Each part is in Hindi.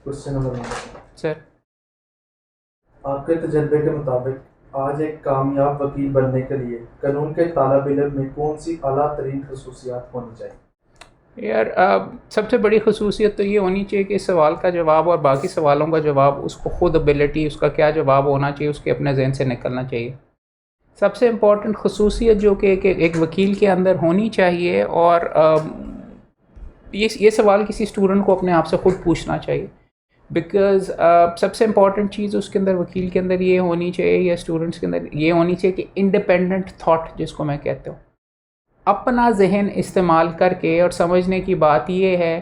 Question number 1। सर। आपके तजर्बे के मुताबिक आज एक कामयाब वकील बनने के लिए कानून के तालब इल्म में कौन सी आला तरीन खसूसियात होनी चाहिए? यार सबसे बड़ी खसूसियत तो ये होनी चाहिए कि इस सवाल का जवाब और बाकी सवालों का जवाब उसको खुद एबिलिटी उसका क्या जवाब होना चाहिए उसके अपने जहन से निकलना चाहिए। सबसे इम्पॉर्टेंट खसूसियत जो कि एक वकील के अंदर होनी चाहिए, और ये सवाल किसी स्टूडेंट को अपने आप से ख़ुद पूछना चाहिए। बिकॉज़ सबसे इम्पॉर्टेंट चीज़ उसके अंदर वकील के अंदर ये होनी चाहिए या स्टूडेंट्स के अंदर ये होनी चाहिए कि इंडिपेंडेंट थाट जिसको मैं कहता हूँ, अपना जहन इस्तेमाल करके। और समझने की बात ये है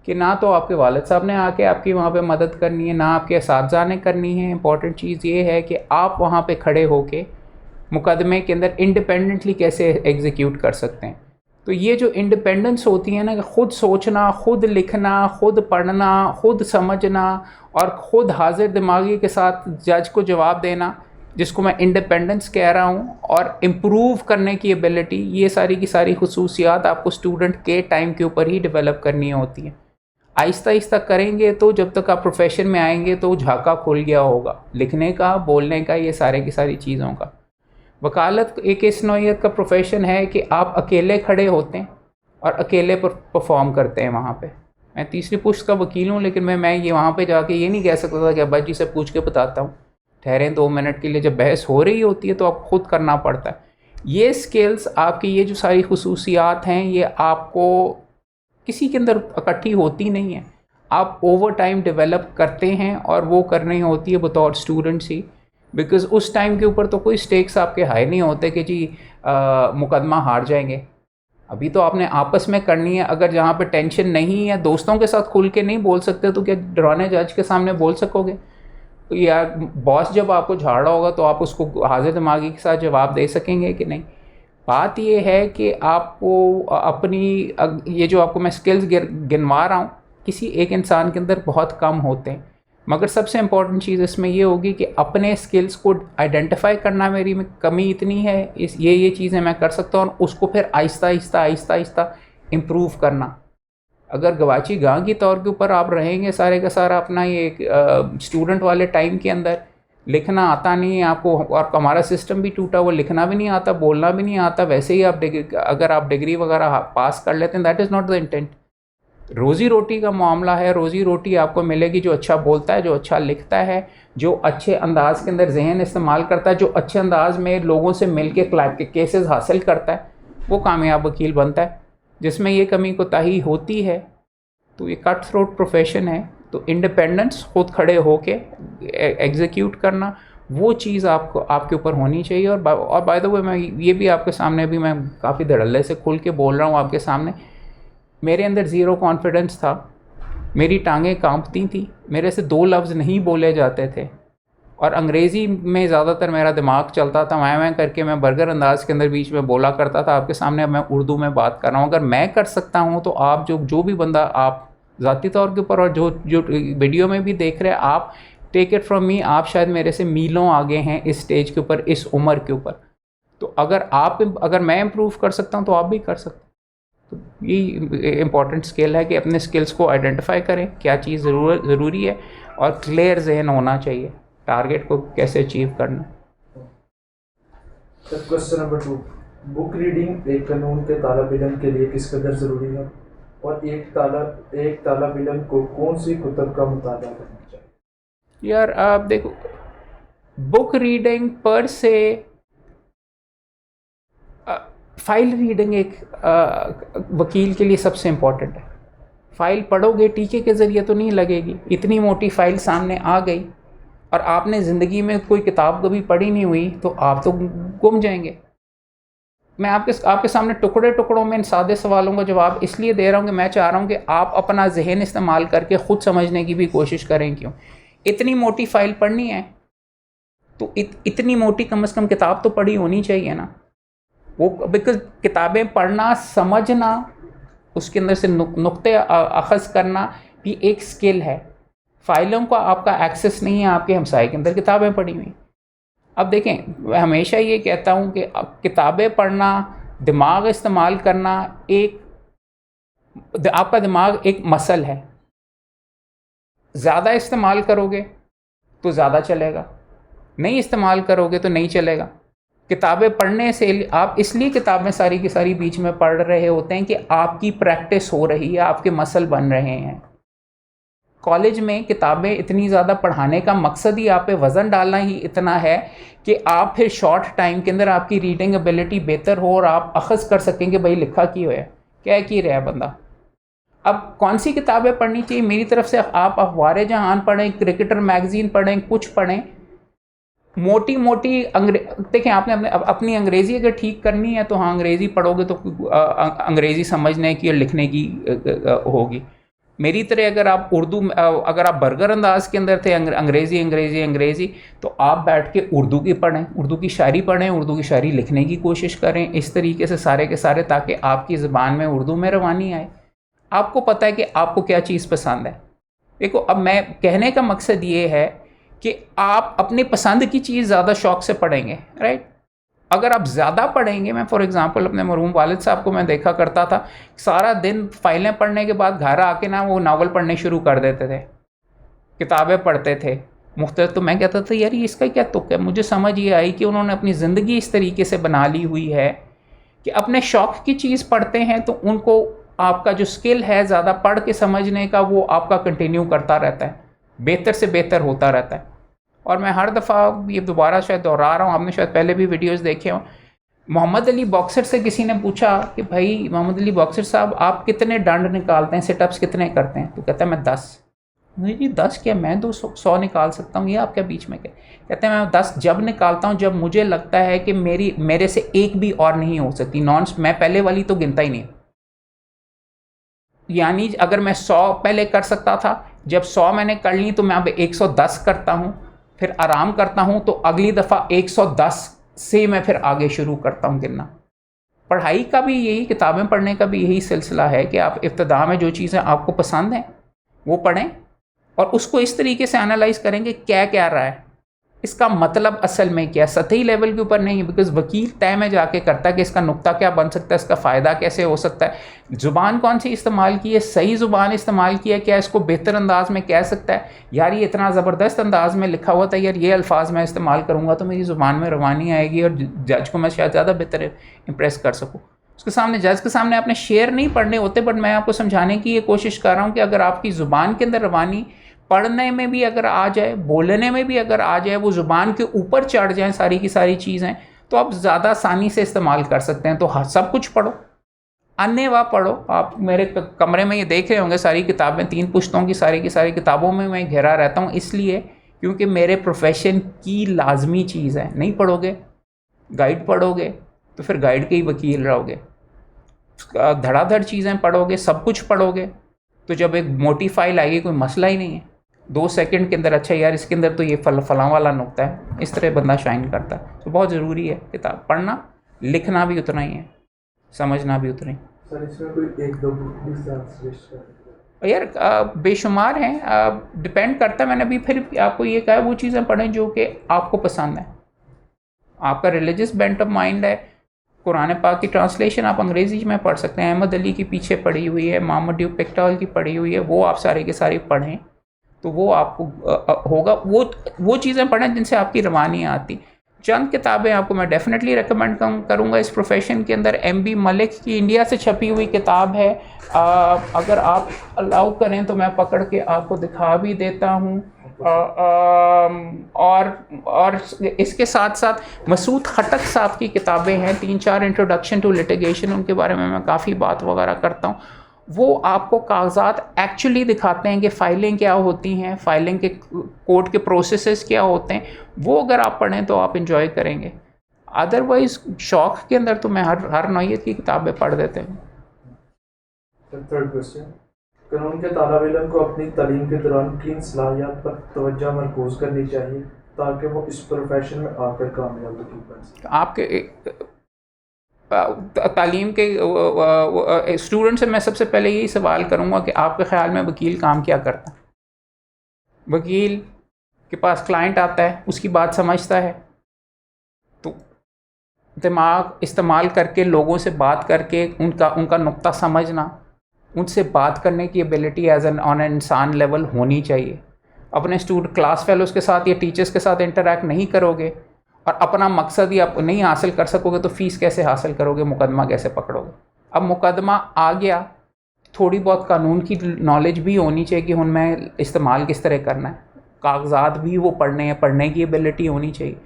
कि ना तो आपके वालिद साहब ने आके आपकी वहाँ पे मदद करनी है, ना आपके असातिज़ा ने करनी है। इंपॉर्टेंट चीज़ ये है कि आप वहाँ पे खड़े होके मुकदमे के अंदर इंडिपेंडेंटली कैसे एग्जीक्यूट कर सकते हैं। तो ये जो इंडिपेंडेंस होती है ना, कि ख़ुद सोचना, ख़ुद लिखना, ख़ुद पढ़ना, ख़ुद समझना और ख़ुद हाजिर दिमागी के साथ जज को जवाब देना, जिसको मैं इंडिपेंडेंस कह रहा हूँ, और इम्प्रूव करने की एबिलिटी, ये सारी की सारी खसूसियात आपको स्टूडेंट के टाइम के ऊपर ही डेवलप करनी होती हैं। आहिस्ता आहिस्ता करेंगे तो जब तक आप प्रोफेशन में आएंगे तो झाका खुल गया होगा लिखने का, बोलने का, ये सारे की सारी चीज़ों का। वकालत एक इस नौइयत का प्रोफेशन है कि आप अकेले खड़े होते हैं और अकेले परफॉर्म करते हैं वहाँ पे। मैं तीसरी पुश्त का वकील हूँ, लेकिन मैं ये वहाँ पे जाके ये नहीं कह सकता था कि अब्बा जी से पूछ के बताता हूँ, ठहरें 2 मिनट के लिए। जब बहस हो रही होती है तो आपको खुद करना पड़ता है। ये स्किल्स आपकी, ये जो सारी खसूसियात हैं, ये आपको किसी के अंदर इकट्ठी होती नहीं है, आप ओवर टाइम डेवलप करते हैं, और वो करनी होती है बतौर स्टूडेंट्स ही। बिकॉज़ उस टाइम के ऊपर तो कोई स्टेक्स आपके हाई नहीं होते कि जी मुकदमा हार जाएंगे। अभी तो आपने आपस में करनी है। अगर जहाँ पे टेंशन नहीं है, दोस्तों के साथ खुल के नहीं बोल सकते, तो क्या डराने जज के सामने बोल सकोगे? तो यार बॉस जब आपको झाड़ रहा होगा तो आप उसको हाजिर दिमागी के साथ जवाब दे सकेंगे कि नहीं? बात ये है कि आपको अपनी ये जो आपको मैं स्किल्स गिनवा रहा हूँ, किसी एक इंसान के अंदर बहुत कम होते हैं। मगर सबसे इम्पॉर्टेंट चीज़ इसमें ये होगी कि अपने स्किल्स को आइडेंटिफाई करना, मेरी में कमी इतनी है, इस ये चीज़ें मैं कर सकता हूँ, और उसको फिर आहिस्ता आहिस्ता आहिस्ता आहिस्ता इम्प्रूव करना। अगर गवाची गां की तौर के ऊपर आप रहेंगे सारे का सारा अपना ये स्टूडेंट वाले टाइम के अंदर, लिखना आता नहीं है आपको, और हमारा सिस्टम भी टूटा हुआ, लिखना भी नहीं आता, बोलना भी नहीं आता, वैसे ही आप अगर आप डिग्री वगैरह पास कर लेते हैं, that is not the intent. रोज़ी रोटी का मामला है। रोज़ी रोटी आपको मिलेगी जो अच्छा बोलता है, जो अच्छा लिखता है, जो अच्छे अंदाज के अंदर जहन इस्तेमाल करता है, जो अच्छे अंदाज में लोगों से मिल के केसेस हासिल करता है, वो कामयाब वकील बनता है। जिसमें ये कमी कोताही होती है तो ये कट थ्रोट प्रोफेशन है। तो इंडिपेंडेंस, खुद खड़े होके एग्जीक्यूट करना, वो चीज़ आपको आपके ऊपर होनी चाहिए। और बाय द वे, मैं ये भी आपके सामने, भी मैं काफ़ी धड़ल्ले से खुल के बोल रहा हूँ आपके सामने, मेरे अंदर ज़ीरो कॉन्फिडेंस था, मेरी टांगें कांपती थी, मेरे से 2 लफ्ज़ नहीं बोले जाते थे, और अंग्रेज़ी में ज़्यादातर मेरा दिमाग चलता था। मैं करके मैं बर्गर अंदाज के अंदर बीच में बोला करता था आपके सामने। अब मैं उर्दू में बात कर रहा हूँ। अगर मैं कर सकता हूँ तो आप जो भी बंदा, आप ज़ाती तौर के ऊपर और जो जो वीडियो में भी देख रहे हैं, आप टेक इट फ्रॉम मी, आप शायद मेरे से मीलों आगे हैं इस स्टेज के ऊपर, इस उम्र के ऊपर। तो अगर मैं इम्प्रूव कर सकता हूँ तो आप भी कर सकते हैं। तो ये इम्पॉर्टेंट स्किल है कि अपने स्किल्स को आइडेंटिफाई करें, क्या चीज़ ज़रूरी है, और क्लियर जहन होना चाहिए टारगेट को कैसे अचीव करना। Question number 2। बुक रीडिंग एक कानून के तालब इल्म के लिए किस कदर ज़रूरी है, और एक तालब इल्म को कौन सी कुतब का मुताला करना चाहिए? यार आप देखो, बुक रीडिंग पर से, फाइल रीडिंग एक वकील के लिए सबसे इम्पॉर्टेंट है। फ़ाइल पढ़ोगे, टीके के ज़रिए तो नहीं लगेगी। इतनी मोटी फ़ाइल सामने आ गई और आपने ज़िंदगी में कोई किताब कभी पढ़ी नहीं हुई, तो आप तो गुम जाएंगे। मैं आपके सामने टुकड़े टुकड़ों में इन सादे सवालों का जवाब इसलिए दे रहा हूँ कि मैं चाह रहा हूँ कि आप अपना जहन इस्तेमाल करके ख़ुद समझने की भी कोशिश करें। क्यों? इतनी मोटी फ़ाइल पढ़नी है तो इतनी मोटी कम से कम किताब तो पढ़ी होनी चाहिए ना। वो बिकॉज किताबें पढ़ना, समझना, उसके अंदर से नुक्ते अखज़ करना भी एक स्किल है। फ़ाइलों का आपका एक्सेस नहीं है आपके हमसाए के अंदर किताबें पढ़ी हुई। अब देखें, मैं हमेशा ये कहता हूँ कि अब किताबें पढ़ना, दिमाग इस्तेमाल करना, आपका दिमाग एक मसल है। ज़्यादा इस्तेमाल करोगे तो ज़्यादा चलेगा, नहीं इस्तेमाल करोगे तो नहीं चलेगा। किताबें पढ़ने से आप इसलिए किताबें सारी की सारी बीच में पढ़ रहे होते हैं कि आपकी प्रैक्टिस हो रही है, आपके मसल बन रहे हैं। कॉलेज में किताबें इतनी ज़्यादा पढ़ाने का मकसद ही आप पे वज़न डालना ही इतना है कि आप फिर शॉर्ट टाइम के अंदर आपकी रीडिंग एबिलिटी बेहतर हो और आप अखज़ कर सकेंगे भाई लिखा क्यों है, क्या की रहा है बंदा। अब कौन सी किताबें पढ़नी चाहिए मेरी तरफ से, आप अखबार जहान पढ़ें, क्रिकेटर मैगज़ीन पढ़ें, कुछ पढ़ें, मोटी मोटी देखें आपने अपनी अंग्रेज़ी अगर ठीक करनी है तो हाँ अंग्रेज़ी पढ़ोगे तो अंग्रेज़ी समझने की और लिखने की होगी। मेरी तरह अगर आप उर्दू, अगर आप बर्गर अंदाज के अंदर थे अंग्रेज़ी अंग्रेज़ी अंग्रेज़ी, तो आप बैठ के उर्दू की पढ़ें, उर्दू की शायरी पढ़ें, उर्दू की शायरी लिखने की कोशिश करें, इस तरीके से सारे के सारे, ताकि आपकी ज़बान में उर्दू में रवानी आए। आपको पता है कि आपको क्या चीज़ पसंद है। देखो अब मैं कहने का मकसद ये है कि आप अपनी पसंद की चीज़ ज़्यादा शौक़ से पढ़ेंगे, राइट। अगर आप ज़्यादा पढ़ेंगे, मैं फॉर एग्ज़ाम्पल अपने मरहूम वालिद साहब को मैं देखा करता था, सारा दिन फाइलें पढ़ने के बाद घर आके ना वो नावल पढ़ने शुरू कर देते थे, किताबें पढ़ते थे मुख्तलिफ। तो मैं कहता था यार ये इसका क्या तुक है। मुझे समझ ये आई कि उन्होंने अपनी ज़िंदगी इस तरीके से बना ली हुई है कि अपने शौक़ की चीज़ पढ़ते हैं तो उनको आपका जो स्किल है ज़्यादा पढ़ के समझने का, वो आपका कंटिन्यू करता रहता है, बेहतर से बेहतर होता रहता है। और मैं हर दफ़ा ये दोबारा शायद दोहरा रहा हूँ, आपने शायद पहले भी वीडियोस देखे हों। मोहम्मद अली बॉक्सर से किसी ने पूछा कि भाई मोहम्मद अली बॉक्सर साहब आप कितने डंड निकालते हैं, सिटअप्स कितने करते हैं? तो कहता है मैं 10। नहीं जी 10 क्या, मैं 200 निकाल सकता हूँ, ये आपके बीच में क्या? कहते हैं मैं 10 जब निकालता हूँ जब मुझे लगता है कि मेरे से एक भी और नहीं हो सकती, मैं पहले वाली तो गिनता ही नहीं। यानी अगर मैं 100 पहले कर सकता था, जब 100 मैंने कर ली तो मैं अब 110 करता हूँ, फिर आराम करता हूँ, तो अगली दफ़ा 110 से मैं फिर आगे शुरू करता हूँ गिनना। पढ़ाई का भी यही, किताबें पढ़ने का भी यही सिलसिला है कि आप इब्तिदा में जो चीज़ें आपको पसंद हैं वो पढ़ें और उसको इस तरीके से एनालाइज करेंगे क्या क्या रहा है, इसका मतलब असल में क्या, सतही लेवल के ऊपर नहीं। बिकॉज वकील तय में जाके करता है कि इसका नुक्ता क्या बन सकता है, इसका फ़ायदा कैसे हो सकता है, ज़ुबान कौन सी इस्तेमाल की है, सही ज़ुबान इस्तेमाल की है, क्या इसको बेहतर अंदाज में कह सकता है, यार ये इतना ज़बरदस्त अंदाज में लिखा हुआ था, यार ये अल्फाज मैं इस्तेमाल करूँगा तो मेरी ज़ुबान में रवानी आएगी और जज को मैं शायद ज़्यादा बेहतर इंप्रेस कर सकूँ। उसके सामने, जज के सामने आपने शेर नहीं पढ़ने होते, बट मैं आपको समझाने की ये कोशिश कर रहा हूँ कि अगर आपकी ज़ुबान के अंदर रवानी पढ़ने में भी अगर आ जाए, बोलने में भी अगर आ जाए, वो ज़ुबान के ऊपर चढ़ जाए सारी की सारी चीज़ें, तो आप ज़्यादा आसानी से इस्तेमाल कर सकते हैं। तो सब कुछ पढ़ो, अन्यवा पढ़ो। आप मेरे कमरे में ये देख रहे होंगे सारी किताबें, 3 पुश्तों की सारी किताबों में मैं घिरा रहता हूँ, इसलिए क्योंकि मेरे प्रोफेशन की लाजमी चीज़ है। नहीं पढ़ोगे, गाइड पढ़ोगे तो फिर गाइड के ही वकील रहोगे, धड़ाधड़ चीज़ें पढ़ोगे, सब कुछ पढ़ोगे, तो जब एक मोटी फाइल आएगी कोई मसला ही नहीं है। 2 सेकंड के अंदर अच्छा यार इसके अंदर तो ये फलां वाला नुक्ता है, इस तरह बंदा शाइन करता है। तो बहुत ज़रूरी है किताब पढ़ना, लिखना भी उतना ही है, समझना भी उतना ही। सर इसमें कोई 1-2 बुक भी सजेस्ट कर यार बेशुमार हैं, डिपेंड करता है। मैंने अभी फिर आपको ये कहा वो चीज़ें पढ़ें जो कि आपको पसंद है, आपका रिलीजियस बेंट ऑफ माइंड है। कुरान पाक की ट्रांसलेशन आप अंग्रेज़ी में पढ़ सकते हैं, अहमद अली की पीछे पढ़ी हुई है, मोहम्मद ड्यूक पिक्टॉल की पढ़ी हुई है, वो आप सारे के सारे पढ़ें तो वो आपको होगा। वो चीज़ें पढ़ें जिनसे आपकी रवानी आती। चंद किताबें आपको मैं डेफिनेटली रिकमेंड करूँगा इस प्रोफेशन के अंदर। MB मलिक की इंडिया से छपी हुई किताब है, अगर आप अलाउ करें तो मैं पकड़ के आपको दिखा भी देता हूँ। और इसके साथ साथ मसूद खटक साहब की किताबें हैं, 3-4 इंट्रोडक्शन टू लिटिगेशन, उनके बारे में मैं काफ़ी बात वगैरह करता हूँ। वो आपको कागजात एक्चुअली दिखाते हैं कि फ़ाइलें क्या होती हैं, फाइलिंग के कोर्ट के प्रोसेसेस क्या होते हैं। वो अगर आप पढ़ें तो आप इंजॉय करेंगे। अदरवाइज़ शौक़ के अंदर तो मैं हर नौइयत की किताबें पढ़ देते हैं। थर्ड क्वेश्चन, कानून के तालिब इल्म को अपनी तालीम के दौरान किन सलाहियत पर तवज्जो मरकूज़ करनी चाहिए ताकि वो इस प्रोफेशन में आकर कामयाब बन सके? आपके तालीम के स्टूडेंट से मैं सबसे पहले यही सवाल करूँगा कि आपके ख़्याल में वकील काम क्या करता है? वकील के पास क्लाइंट आता है, उसकी बात समझता है, तो दिमाग इस्तेमाल करके लोगों से बात करके उनका नुक्ता समझना, उनसे बात करने की एबिलिटी एज एन ऑन इंसान लेवल होनी चाहिए। अपने स्टूडेंट क्लास फेलोज़ के साथ या टीचर्स के साथ इंटरेक्ट नहीं करोगे और अपना मकसद ही आप नहीं हासिल कर सकोगे तो फ़ीस कैसे हासिल करोगे, मुकदमा कैसे पकड़ोगे। अब मुकदमा आ गया, थोड़ी बहुत कानून की नॉलेज भी होनी चाहिए कि उनमें इस्तेमाल किस तरह करना है, कागजात भी वो पढ़ने की एबिलिटी होनी चाहिए।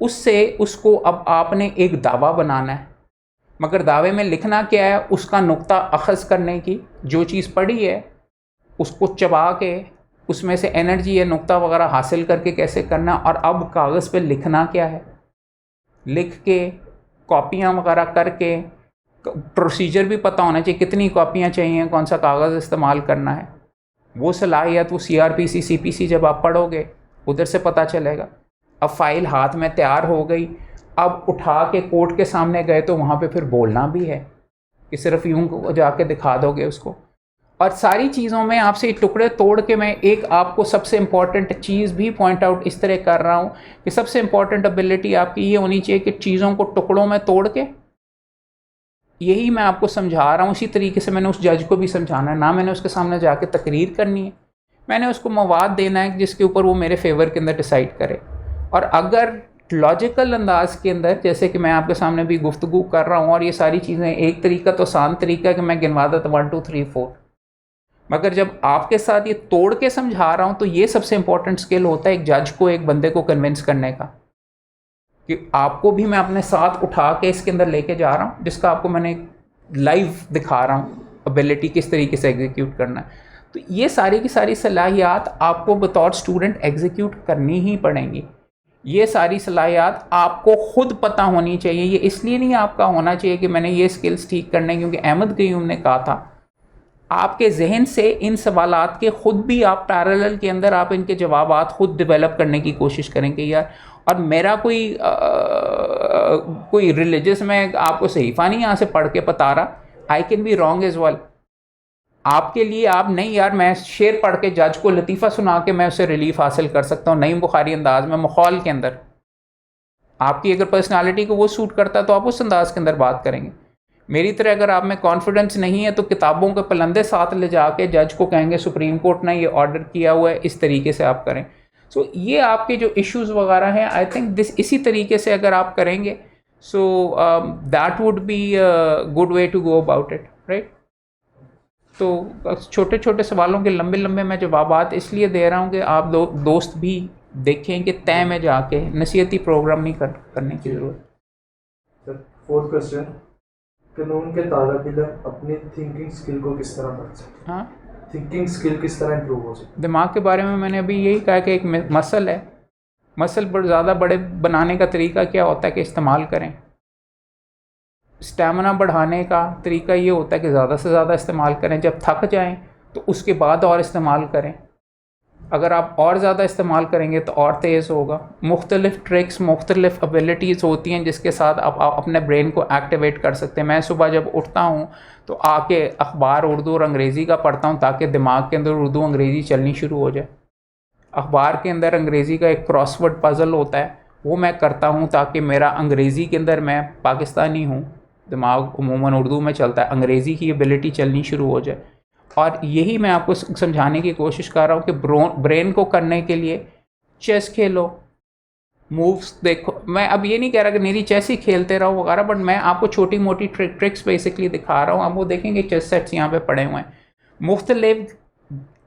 उससे उसको अब आपने एक दावा बनाना है, मगर दावे में लिखना क्या है, उसका नुक्ता अखज़ करने की, जो चीज़ पढ़ी है उसको चबा के उसमें से एनर्जी या नुक्ता वगैरह हासिल करके कैसे करना, और अब कागज़ पे लिखना क्या है, लिख के कॉपियाँ वगैरह करके, प्रोसीजर भी पता होना चाहिए कितनी कॉपियाँ चाहिए, कौन सा कागज़ इस्तेमाल करना है। वो सलाहियत वो CRPC CPC जब आप पढ़ोगे उधर से पता चलेगा। अब फ़ाइल हाथ में तैयार हो गई, अब उठा के कोर्ट के सामने गए तो वहाँ पे फिर बोलना भी है कि सिर्फ यूं जाके दिखा दोगे उसको। और सारी चीज़ों में आपसे टुकड़े तोड़ के मैं एक आपको सबसे इम्पॉर्टेंट चीज़ भी पॉइंट आउट इस तरह कर रहा हूँ कि सबसे इम्पॉर्टेंट एबिलिटी आपकी ये होनी चाहिए कि चीज़ों को टुकड़ों में तोड़ के, यही मैं आपको समझा रहा हूँ। इसी तरीके से मैंने उस जज को भी समझाना है, ना मैंने उसके सामने जाके तकरीर करनी है, मैंने उसको मवाद देना है जिसके ऊपर वो मेरे फेवर के अंदर डिसाइड करे। और अगर लॉजिकल अंदाज के अंदर, जैसे कि मैं आपके सामने भी गुफ्तगू कर रहा हूँ और ये सारी चीज़ें, एक तरीका तो आसान तरीका है कि मैं गिनवा देता 1 2 3 4, मगर जब आपके साथ ये तोड़ के समझा रहा हूँ तो ये सबसे इंपॉर्टेंट स्किल होता है एक जज को एक बंदे को कन्विंस करने का, कि आपको भी मैं अपने साथ उठा के इसके अंदर लेके जा रहा हूँ, जिसका आपको मैंने लाइव दिखा रहा हूँ एबिलिटी किस तरीके से एग्जीक्यूट करना है। तो ये सारी की सारी सलाहियात आपको बतौर स्टूडेंट एग्जीक्यूट करनी ही पड़ेंगी। ये सारी सलाहियात आपको खुद पता होनी चाहिए। ये इसलिए नहीं आपका होना चाहिए कि मैंने ये स्किल्स ठीक करने, क्योंकि अहमद गयूम ने कहा था आपके जहन से इन सवालात के खुद भी आप पैरेलल के अंदर आप इनके जवाबात खुद डेवलप करने की कोशिश करेंगे यार। और मेरा कोई रिलीजियस में आपको सहीफ़ा नहीं यहाँ से पढ़ के बता रहा, I can be wrong as well. आपके लिए आप नहीं यार मैं शेर पढ़ के जज को लतीफ़ा सुना के मैं उससे रिलीफ हासिल कर सकता हूँ नईम बुखारी अंदाज में, मखौल के अंदर। आपकी अगर पर्सनालिटी को वो सूट करता है तो आप उस अंदाज के अंदर बात करेंगे। मेरी तरह अगर आप में कॉन्फिडेंस नहीं है तो किताबों के पलंदे साथ ले जाके जज को कहेंगे सुप्रीम कोर्ट ने ये ऑर्डर किया हुआ है, इस तरीके से आप करें। सो ये आपके जो इश्यूज़ वगैरह हैं, आई थिंक इसी तरीके से अगर आप करेंगे, so that would be good way to go about it, right. तो छोटे छोटे सवालों के लंबे लंबे मैं जवाबात इसलिए दे रहा हूँ कि आप दोस्त भी देखें कि तय में जाके नसीहती प्रोग्राम नहीं करने की ज़रूरत। सर 4th क्वेश्चन, कानून के तालिब इल्म अपनी थिंकिंग स्किल को किस तरह बढ़ा सकते हैं? हाँ, थिंकिंग स्किल किस तरह इंप्रूव हो सकती है? दिमाग के बारे में मैंने अभी यही कहा कि एक मसल है, मसल पर ज़्यादा बड़े बनाने का तरीका क्या होता है कि इस्तेमाल करें। स्टैमिना बढ़ाने का तरीका ये होता है कि ज़्यादा से ज़्यादा इस्तेमाल करें, जब थक जाएं तो उसके बाद और इस्तेमाल करें। अगर आप और ज़्यादा इस्तेमाल करेंगे तो और तेज़ होगा। मुख्तलिफ़ ट्रिक्स, मुख्तलिफ़ एबिलिटीज़ होती हैं जिसके साथ आप अपने ब्रेन को एक्टिवेट कर सकते हैं। मैं सुबह जब उठता हूँ तो आके अखबार उर्दू और अंग्रेज़ी का पढ़ता हूँ ताकि दिमाग के अंदर उर्दू अंग्रेज़ी चलनी शुरू हो जाए। अखबार के अंदर अंग्रेज़ी का एक क्रॉसवर्ड पज़ल होता है, वो मैं करता हूँ ताकि मेरा अंग्रेज़ी के अंदर, मैं पाकिस्तानी हूँ, दिमाग उमूमन उर्दू में चलता है, अंग्रेज़ी की एबिलिटी चलनी शुरू हो जाए। और यही मैं आपको समझाने की कोशिश कर रहा हूँ कि ब्रेन को करने के लिए चेस खेलो, मूव्स देखो। मैं अब ये नहीं कह रहा कि मेरी चेस ही खेलते रहो वगैरह, बट मैं आपको छोटी मोटी ट्रिक्स बेसिकली दिखा रहा हूँ। आप वो देखेंगे चेस सेट्स यहाँ पे पड़े हुए हैं। मुख्तलिफ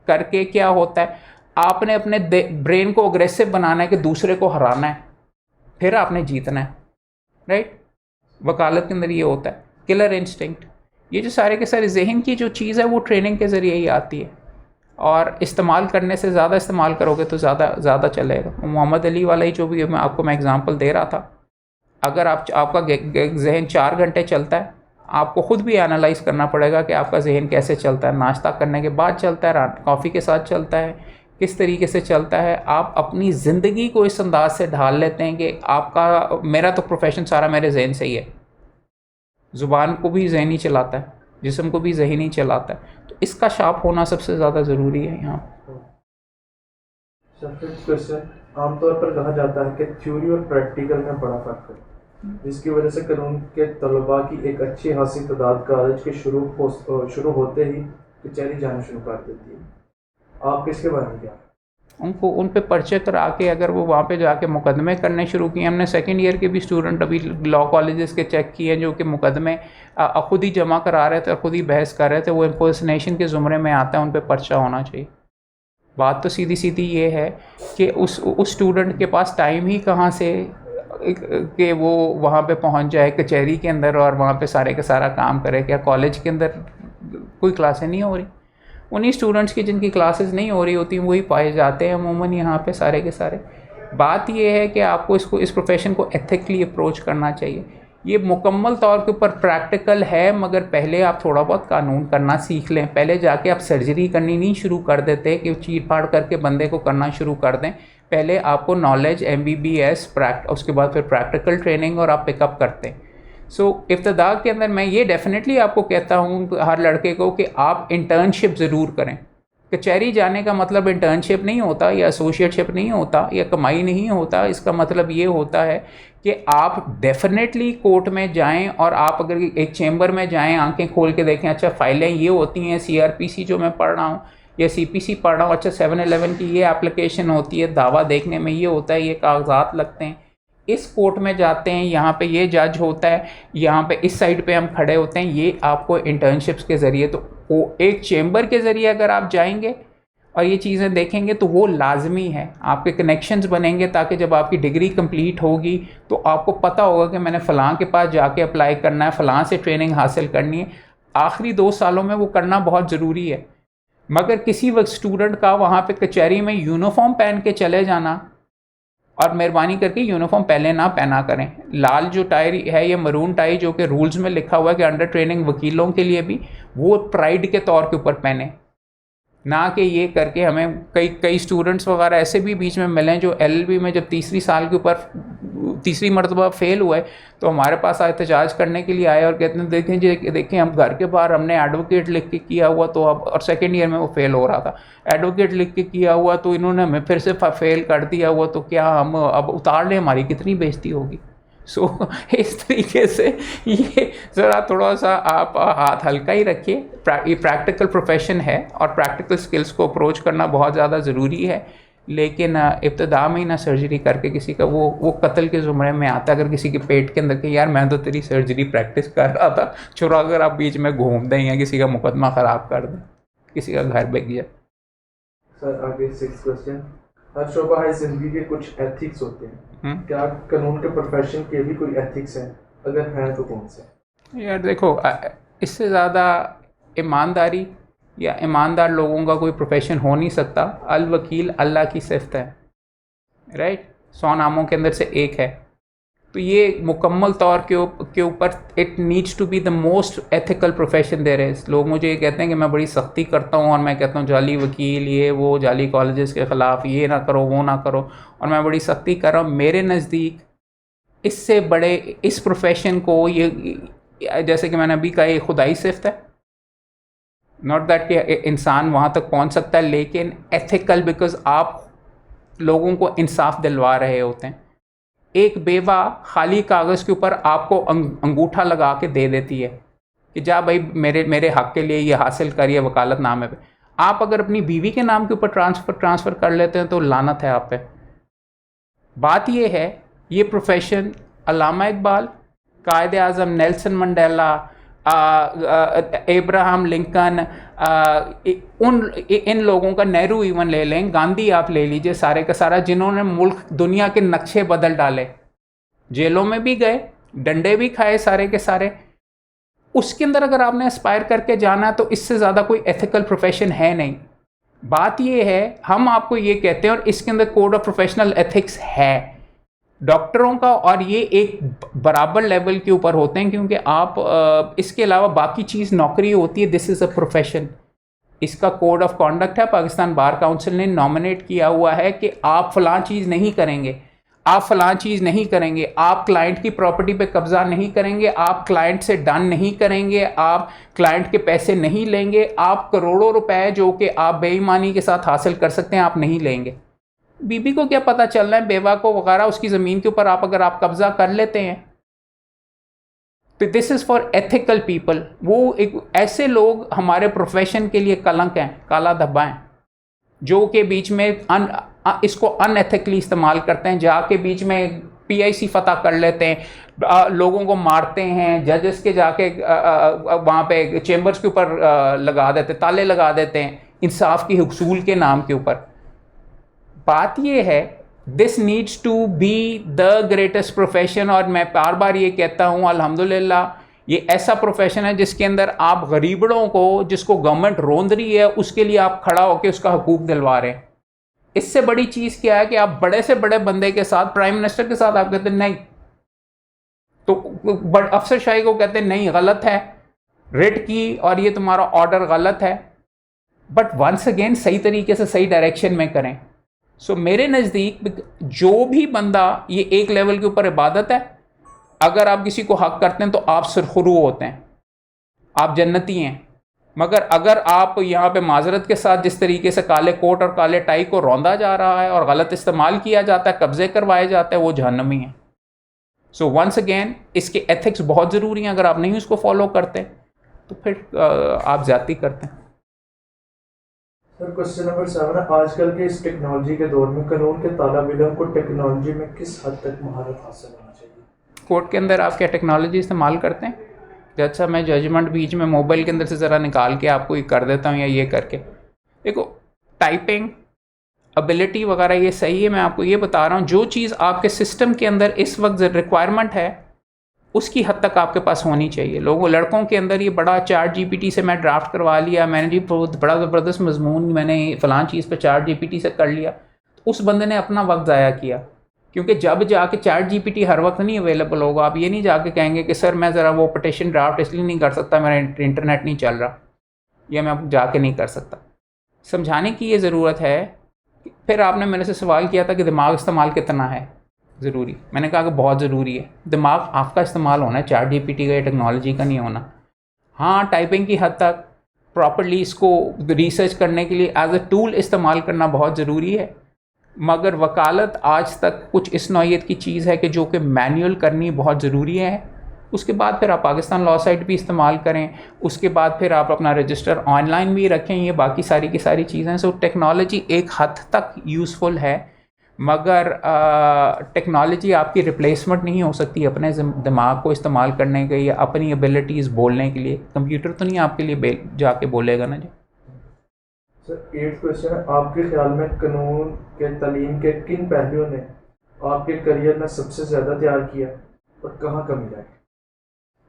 करके क्या होता है, आपने अपने ब्रेन को अग्रेसिव बनाना है कि दूसरे को हराना है, फिर आपने जीतना है, राइट। वकालत के अंदर ये होता है किलर इंस्टिंक्ट। ये जो सारे के सारे जहन की जो चीज़ है वो ट्रेनिंग के ज़रिए ही आती है, और इस्तेमाल करने से ज़्यादा इस्तेमाल करोगे तो ज़्यादा चलेगा। मोहम्मद अली वाला ही जो भी मैं एग्जांपल दे रहा था, अगर आपका जहन 4 घंटे चलता है, आपको ख़ुद भी एनालाइज करना पड़ेगा कि आपका जहन कैसे चलता है। नाश्ता करने के बाद चलता है, कॉफ़ी के साथ चलता है, किस तरीके से चलता है। आप अपनी ज़िंदगी को इस अंदाज से ढाल लेते हैं कि आपका, मेरा तो प्रोफेशन सारा मेरे जहन से ही है। ज़ुबान को भी जहनी चलाता है, जिस्म को भी जहनी चलाता है, तो इसका शार्प होना सबसे ज़्यादा ज़रूरी है यहाँ। क्वेश्चन, आमतौर पर कहा जाता है कि थ्योरी और प्रैक्टिकल में बड़ा फ़र्क है, जिसकी वजह से कानून के तलबा की एक अच्छी खासी तादाद कॉलेज के शुरू होते ही कचहरी जाना शुरू कर देती है। आप किसके बारे में क्या? उनको उन पे पर्चे करा के अगर वो वहाँ पे जाके मुकदमे करने शुरू किए। हमने सेकंड ईयर के भी स्टूडेंट अभी लॉ कॉलेजेस के चेक किए जो कि मुकदमे खुद ही जमा करा रहे थे और ख़ुद ही बहस कर रहे थे, वो इम्पर्सनेशन के ज़ुमरे में आता है, उन पे पर्चा होना चाहिए। बात तो सीधी सीधी ये है कि उस स्टूडेंट के पास टाइम ही कहाँ से कि वो वहाँ पे पहुँच जाए कचहरी के अंदर और वहाँ पे सारे का सारा काम करे। क्या कॉलेज के अंदर कोई क्लासें नहीं हो रही? उन्हीं स्टूडेंट्स की जिनकी क्लासेस नहीं हो रही होती वही पाए जाते हैं अमूमन यहाँ पे सारे के सारे। बात ये है कि आपको इस प्रोफेशन को एथिकली अप्रोच करना चाहिए। ये मुकम्मल तौर के ऊपर प्रैक्टिकल है, मगर पहले आप थोड़ा बहुत कानून करना सीख लें। पहले जाके आप सर्जरी करनी नहीं शुरू कर देते कि चीर फाड़ करके बंदे को करना शुरू कर दें। पहले आपको नॉलेज MBBS उसके बाद फिर प्रैक्टिकल ट्रेनिंग और आप पिकअप करते हैं। इब्तिदा के अंदर मैं ये डेफिनेटली आपको कहता हूँ हर लड़के को कि आप इंटर्नशिप ज़रूर करें। कचहरी जाने का मतलब इंटर्नशिप नहीं होता या एसोसिएटशिप नहीं होता या कमाई नहीं होता। इसका मतलब ये होता है कि आप डेफिनेटली कोर्ट में जाएं और आप अगर एक चेंबर में जाएं, आंखें खोल के देखें, अच्छा फाइलें ये होती हैं, CRPC जो मैं पढ़ रहा हूँ या CPC पढ़ रहा हूँ, अच्छा 711 की ये एप्लीकेशन होती है, दावा देखने में ये होता है, ये कागजात लगते हैं, इस कोर्ट में जाते हैं, यहाँ पे ये जज होता है, यहाँ पे इस साइड पे हम खड़े होते हैं। ये आपको इंटर्नशिप्स के ज़रिए, तो वो एक चेंबर के ज़रिए अगर आप जाएंगे और ये चीज़ें देखेंगे तो वो लाजमी है। आपके कनेक्शंस बनेंगे ताकि जब आपकी डिग्री कंप्लीट होगी तो आपको पता होगा कि मैंने फ़लाँ के पास जाके अप्लाई करना है, फ़लाँ से ट्रेनिंग हासिल करनी है। आखिरी 2 सालों में वो करना बहुत ज़रूरी है। मगर किसी वक्त स्टूडेंट का वहाँ पे कचहरी में यूनिफॉर्म पहन के चले जाना, और मेहरबानी करके यूनिफॉर्म पहले ना पहना करें। लाल जो टाई है या मरून टाई जो कि रूल्स में लिखा हुआ है कि अंडर ट्रेनिंग वकीलों के लिए भी, वो प्राइड के तौर के ऊपर पहने, ना कि ये करके हमें कई स्टूडेंट्स वगैरह ऐसे भी बीच में मिले जो LLB में जब तीसरी मरतबा फेल हुए तो हमारे पास एहतजाज करने के लिए आए और कहते हैं देखें हम घर के बाहर हमने एडवोकेट लिख के किया हुआ, तो अब और सेकेंड ईयर में वो फेल हो रहा था, एडवोकेट लिख के किया हुआ तो इन्होंने हमें फिर से फेल कर दिया हुआ, तो क्या हम अब उतार लें? हमारी कितनी बेइज्जती होगी। इस तरीके से ये ज़रा थोड़ा सा आप हाथ हल्का ही रखिए। ये प्रैक्टिकल प्रोफेशन है और प्रैक्टिकल स्किल्स को अप्रोच करना बहुत ज़्यादा ज़रूरी है। लेकिन इब्तिदा में ही ना सर्जरी करके किसी का वो कत्ल के ज़ुमरे में आता है। अगर किसी के पेट के अंदर के यार मैं तो तेरी सर्जरी प्रैक्टिस कर रहा था, छोड़ा, अगर आप बीच में घूम दें या किसी का मुकदमा ख़राब कर दें, किसी का घर बिक जाए। सर आगे 6th क्वेश्चन, हर शोबा है ज़िंदगी के कुछ एथिक्स होते हैं, क्या कानून के प्रोफेशन के भी कोई एथिक्स हैं? अगर हैं तो कौन से? यार देखो, इससे ज़्यादा ईमानदारी या ईमानदार लोगों का कोई प्रोफेशन हो नहीं सकता। अल वकील अल्लाह की सिफ़त है, राइट, 100 नामों के अंदर से एक है। तो ये मुकम्मल तौर के ऊपर it needs to be the most ethical profession there is. लोग मुझे ये कहते हैं कि मैं बड़ी सख्ती करता हूँ और मैं कहता हूँ जाली वकील, ये वो, जाली कॉलेजेस के ख़िलाफ़ ये ना करो, वो ना करो, और मैं बड़ी सख्ती कर रहा हूँ। मेरे नज़दीक इससे बड़े इस प्रोफेशन को, ये जैसे कि मैंने अभी कहा, ये खुदाई सिफ़त है। नॉट दैट कि इंसान वहाँ तक पहुँच सकता है, लेकिन एथिकल, बिकॉज आप लोगों को इंसाफ दिलवा रहे होते हैं। एक बेवा खाली कागज़ के ऊपर आपको अंगूठा लगा के दे देती है कि जा भाई मेरे हक़ के लिए ये हासिल करिए वकालतनामे पे। आप अगर अपनी बीवी के नाम के ऊपर ट्रांसफ़र कर लेते हैं तो लानत है आप पे। बात ये है, ये प्रोफेशन अल्लामा इकबाल, कायद आज़म नेल्सन मंडेला, एब्राहम लिंकन, इन लोगों का, नेहरू इवन ले लें, गांधी आप ले लीजिए, सारे का सारा, जिन्होंने मुल्क दुनिया के नक्शे बदल डाले, जेलों में भी गए, डंडे भी खाए सारे के सारे। उसके अंदर अगर आपने एस्पायर करके जाना है तो इससे ज़्यादा कोई एथिकल प्रोफेशन है नहीं। बात ये है, हम आपको ये कहते हैं और इसके अंदर कोड ऑफ प्रोफेशनल एथिक्स है डॉक्टरों का, और ये एक बराबर लेवल के ऊपर होते हैं, क्योंकि आप इसके अलावा बाकी चीज़ नौकरी होती है, दिस इज़ अ प्रोफेशन। इसका कोड ऑफ कॉन्डक्ट है, पाकिस्तान बार काउंसिल ने नॉमिनेट किया हुआ है कि आप फ़लाँ चीज़ नहीं करेंगे, आप फ़लाँ चीज़ नहीं करेंगे, आप क्लाइंट की प्रॉपर्टी पे कब्ज़ा नहीं करेंगे, आप क्लाइंट से डन नहीं करेंगे, आप क्लाइंट के पैसे नहीं लेंगे, आप करोड़ों रुपए जो कि आप बेईमानी के साथ हासिल कर सकते हैं आप नहीं लेंगे। बीबी को क्या पता चल रहा है, बेवा को वगैरह, उसकी ज़मीन के ऊपर अगर आप कब्ज़ा कर लेते हैं तो this is for ethical people. वो एक ऐसे लोग हमारे प्रोफेशन के लिए कलंक हैं, काला धब्बा हैं, जो के बीच में इसको अनएथिकली इस्तेमाल करते हैं, जाके बीच में PIC फतह कर लेते हैं, लोगों को मारते हैं, जजेस के जाके वहाँ पे चेम्बर्स के ऊपर लगा देते, ताले लगा देते हैं इंसाफ की हुसूल के नाम के ऊपर। बात ये है, this needs to be the greatest profession. और मैं बार बार ये कहता हूँ, अल्हम्दुलिल्लाह ये ऐसा प्रोफेशन है जिसके अंदर आप गरीबों को, जिसको गवर्नमेंट रोंद रही है, उसके लिए आप खड़ा होकर उसका हकूक दिलवा रहे हैं। इससे बड़ी चीज़ क्या है कि आप बड़े से बड़े बंदे के साथ, प्राइम मिनिस्टर के साथ, आप कहते हैं नहीं, तो अफसरशाही को कहते हैं नहीं, गलत है, रिट की और ये तुम्हारा ऑर्डर गलत है। बट वंस अगेन सही तरीके से सही डायरेक्शन में करें। सो मेरे नज़दीक जो भी बंदा, ये एक लेवल के ऊपर इबादत है, अगर आप किसी को हक करते हैं तो आप सुरखरू होते हैं, आप जन्नती हैं। मगर अगर आप यहाँ पे माजरत के साथ जिस तरीके से काले कोट और काले टाई को रौंदा जा रहा है और गलत इस्तेमाल किया जाता है, कब्जे करवाए जाते हैं, वो जहन्नमी है। सो वंस अगेन इसके एथिक्स बहुत ज़रूरी हैं। अगर आप नहीं उसको फॉलो करते तो फिर आप ज़्यादती करते हैं। सर क्वेश्चन नंबर 7 है, आजकल के इस टेक्नोलॉजी के दौर में कानून के तालिब इल्म को टेक्नोलॉजी में किस हद तक महारत हासिल होना चाहिए? कोर्ट के अंदर आप क्या टेक्नोलॉजी इस्तेमाल करते हैं? जैसा मैं जजमेंट बीच में मोबाइल के अंदर से ज़रा निकाल के आपको ये कर देता हूँ या ये करके, देखो टाइपिंग एबिलिटी वगैरह ये सही है। मैं आपको ये बता रहा हूँ, जो चीज़ आपके सिस्टम के अंदर इस वक्त रिक्वायरमेंट है उसकी हद तक आपके पास होनी चाहिए। लड़कों के अंदर ये बड़ा ChatGPT से मैं ड्राफ्ट करवा लिया, मैंने जी बहुत बड़ा ज़बरदस्त मजमून मैंने फ़लाँ चीज़ पर ChatGPT से कर लिया, तो उस बंदे ने अपना वक्त ज़ाया किया। क्योंकि जब जाके ChatGPT हर वक्त नहीं अवेलेबल होगा। आप ये नहीं जाके कहेंगे कि सर मैं ज़रा वो पटिशन ड्राफ्ट इसलिए नहीं कर सकता, मेरा इंटरनेट नहीं चल रहा, या मैं जाके नहीं कर सकता। समझाने की ये ज़रूरत है। फिर आपने मेरे से सवाल किया था कि दिमाग इस्तेमाल कितना है ज़रूरी। मैंने कहा कि बहुत ज़रूरी है। दिमाग आपका इस्तेमाल होना है, ChatGPT का या टेक्नोलॉजी का नहीं होना। हाँ, टाइपिंग की हद तक प्रॉपर्ली इसको रिसर्च करने के लिए एज ए टूल इस्तेमाल करना बहुत ज़रूरी है। मगर वकालत आज तक कुछ इस नौइयत की चीज़ है कि जो कि मैनुअल करनी बहुत ज़रूरी है। उसके बाद फिर आप पाकिस्तान लॉ साइट भी इस्तेमाल करें, उसके बाद फिर आप अपना रजिस्टर ऑनलाइन भी रखें, ये बाकी सारी की सारी चीज़ें। सो टेक्नोलॉजी एक हद तक यूज़फुल है, मगर टेक्नोलॉजी आपकी रिप्लेसमेंट नहीं हो सकती अपने दिमाग को इस्तेमाल करने के या अपनी एबिलिटीज़ बोलने के लिए। कंप्यूटर तो नहीं आपके लिए जाके बोलेगा ना जी। सर 8th क्वेश्चन है, आपके ख्याल में कानून के तालीम के किन पहलुओं ने आपके करियर में सबसे ज़्यादा तैयार किया और कहाँ कमी रही?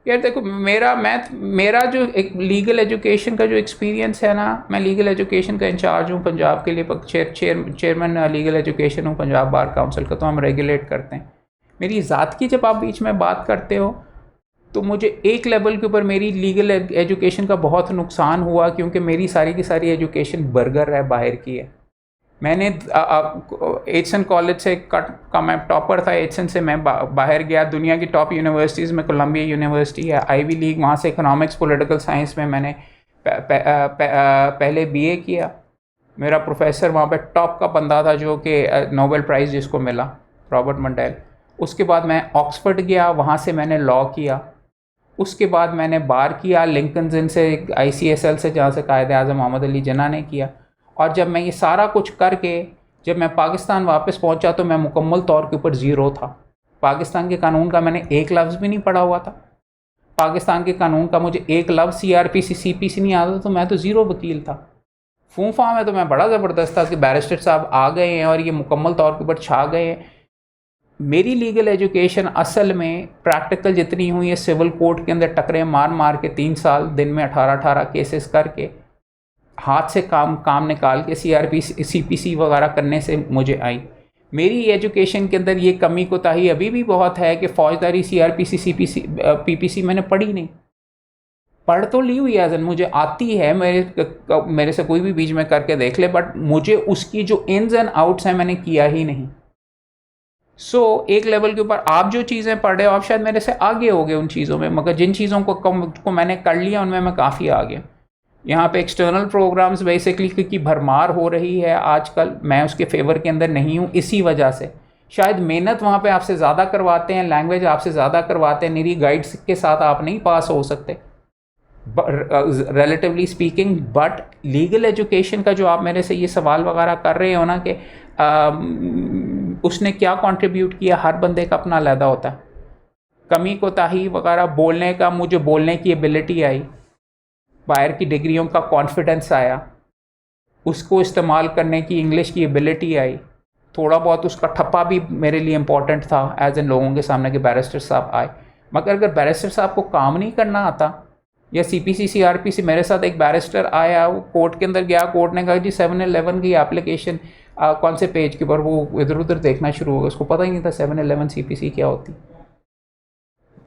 यार देखो, मेरा जो एक लीगल एजुकेशन का जो एक्सपीरियंस है ना, मैं लीगल एजुकेशन का इंचार्ज हूँ पंजाब के लिए, चेयरमैन लीगल एजुकेशन हूँ पंजाब बार काउंसिल का, तो हम रेगुलेट करते हैं। मेरी ज़ात की जब आप बीच में बात करते हो तो मुझे एक लेवल के ऊपर मेरी लीगल एजुकेशन का बहुत नुकसान हुआ, क्योंकि मेरी सारी की सारी एजुकेशन बर्गर है, बाहर की है। मैंने एचसन कॉलेज से का मैं टॉपर था। एचसन से मैं बाहर गया, दुनिया की टॉप यूनिवर्सिटीज़ में कोलंबिया यूनिवर्सिटी है, आईवी लीग, वहाँ से इकोनॉमिक्स पॉलिटिकल साइंस में मैंने पहले BA किया। मेरा प्रोफेसर वहाँ पे टॉप का बंदा था, जो कि नोबेल प्राइज़ जिसको मिला, रॉबर्ट मंडेल। उसके बाद मैं ऑक्सफोर्ड गया, वहाँ से मैंने लॉ किया। उसके बाद मैंने बार किया लिंकन्स इन से, ICSL से, जहाँ से कायदे आज़म मोहम्मद अली जिन्ना ने किया। और जब मैं ये सारा कुछ करके जब मैं पाकिस्तान वापस पहुंचा तो मैं मुकम्मल तौर के ऊपर ज़ीरो था। पाकिस्तान के कानून का मैंने एक लफ्ज़ भी नहीं पढ़ा हुआ था। पाकिस्तान के कानून का मुझे एक लफ्ज़ CRPC CPC नहीं आता, तो मैं तो ज़ीरो वकील था। फूफा में तो मैं बड़ा ज़बरदस्त था कि बैरिस्टर साहब आ गए हैं और ये मुकम्मल तौर के ऊपर छा गए हैं। मेरी लीगल एजुकेशन असल में प्रैक्टिकल जितनी हुई है, सिविल कोर्ट के अंदर टकरे मार के 3 साल दिन में 18 केसेस करके हाथ से काम निकाल के CRPC CPC वगैरह करने से मुझे आई। मेरी एजुकेशन के अंदर ये कमी कोताही अभी भी बहुत है कि फ़ौजदारी CRPC CPC PPC मैंने पढ़ी नहीं। पढ़ तो ली हुई है, मुझे आती है, मेरे से कोई भी बीच में करके देख ले, बट मुझे उसकी जो इन्स एंड आउट्स हैं मैंने किया ही नहीं। सो एक लेवल के ऊपर आप जो चीज़ें पढ़ रहे हो, आप शायद मेरे से आगे हो गए उन चीज़ों में, मगर जिन चीज़ों को मैंने कर लिया उनमें मैं काफ़ी आगे। यहाँ पे एक्सटर्नल प्रोग्राम्स बेसिकली की भरमार हो रही है आजकल, मैं उसके फेवर के अंदर नहीं हूँ इसी वजह से। शायद मेहनत वहाँ पे आपसे ज़्यादा करवाते हैं, लैंग्वेज आपसे ज़्यादा करवाते हैं, निरी गाइड्स के साथ आप नहीं पास हो सकते relatively speaking. But legal education का जो आप मेरे से ये सवाल वगैरह कर रहे हो ना कि उसने क्या कंट्रीब्यूट किया, हर बंदे का अपना अलग होता है। कमी कोताही वगैरह बोलने का, मुझे बोलने की एबिलिटी आई, बाहर की डिग्रियों का कॉन्फिडेंस आया, उसको इस्तेमाल करने की इंग्लिश की एबिलिटी आई, थोड़ा बहुत उसका ठप्पा भी मेरे लिए इम्पॉर्टेंट था एज इन लोगों के सामने कि बैरिस्टर साहब आए। मगर अगर बैरिस्टर साहब को काम नहीं करना आता, या CPC CRPC, मेरे साथ एक बैरिस्टर आया, वो कोर्ट के अंदर गया, कोर्ट ने कहा जी 711 की एप्लीकेशन कौन से पेज के ऊपर, वो इधर उधर देखना शुरू हो गया, उसको पता ही नहीं था 711 CPC क्या होती।